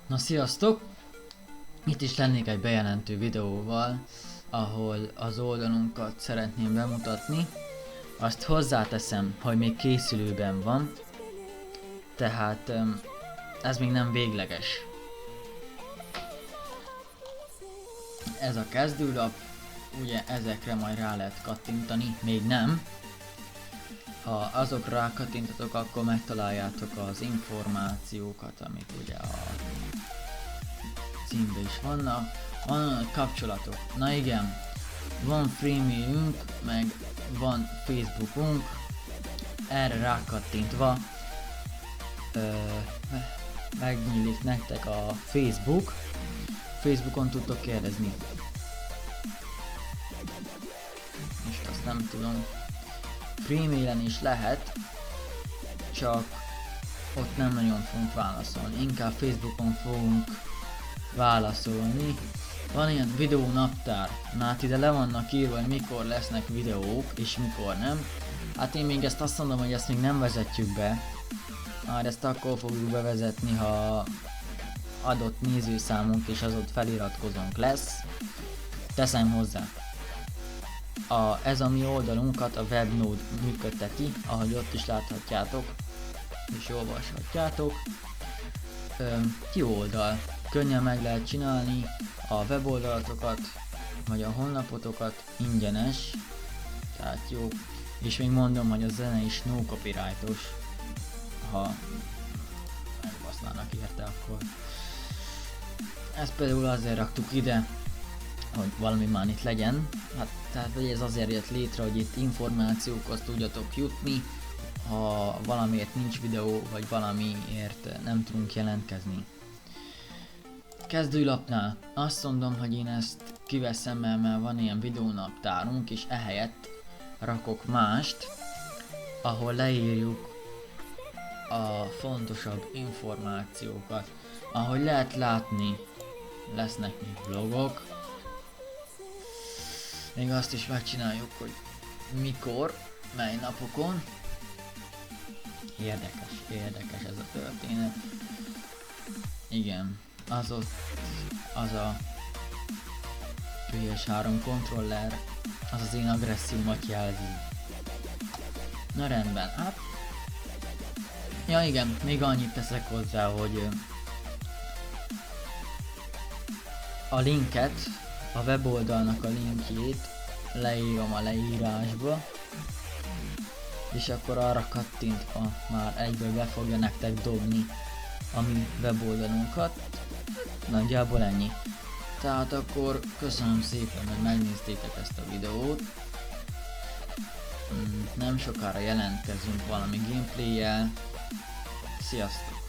Na sziasztok! Itt is lennék egy bejelentő videóval, ahol az oldalunkat szeretném bemutatni. Azt hozzáteszem, hogy még készülőben van, tehát ez még nem végleges. Ez a kezdőlap, ugye ezekre majd rá lehet kattintani, még nem. Ha azokra rákattintatok, akkor megtaláljátok az információkat, amik ugye a címben is vannak. Van kapcsolatok. Na igen, van Freemailünk, meg van Facebookunk. Erre rákattintva megnyílik nektek a Facebook. Facebookon tudtok kérdezni. És azt nem tudom. Freemailen is lehet, csak ott nem nagyon fogunk válaszolni. Inkább Facebookon fogunk válaszolni. Van ilyen videó naptár. Na hát ide le vannak írva, hogy mikor lesznek videók és mikor nem. Hát én még ezt azt mondom, hogy ezt még nem vezetjük be. Már ezt akkor fogjuk bevezetni, ha adott nézőszámunk és az ott feliratkozónk lesz. Teszem hozzá. Ez a mi oldalunkat a Webnode működteti, ahogy ott is láthatjátok és olvashatjátok. Jó oldal, könnyen meg lehet csinálni a weboldalatokat, vagy a honlapotokat, ingyenes, tehát jó. És még mondom, hogy a zene is no copyrightos, ha megbasznának érte, akkor. Ezt például azért raktuk ide, hogy valami már itt legyen, hát tehát ez azért jött létre, hogy itt információkhoz tudjatok jutni, ha valamiért nincs videó, vagy valamiért nem tudunk jelentkezni. Kezdőlapnál azt mondom, hogy én ezt kiveszem, mert van ilyen videónaptárunk, és ehelyett rakok mást, ahol leírjuk a fontosabb információkat. Ahogy lehet látni, lesznek még vlogok. Még azt is megcsináljuk, hogy mikor, mely napokon. Érdekes ez a történet. Igen, az a PS3 kontroller, az az én agressziómat jelzi. Na rendben, hát. Ja igen, még annyit teszek hozzá, hogy a linket, a weboldalnak a linkjét leírom a leírásba, és akkor arra kattintva már egyből be fogja nektek dobni a mi weboldalunkat. Nagyjából ennyi. Tehát akkor köszönöm szépen, hogy megnéztétek ezt a videót. Nem sokára jelentkezünk valami gameplay-jel. Sziasztok!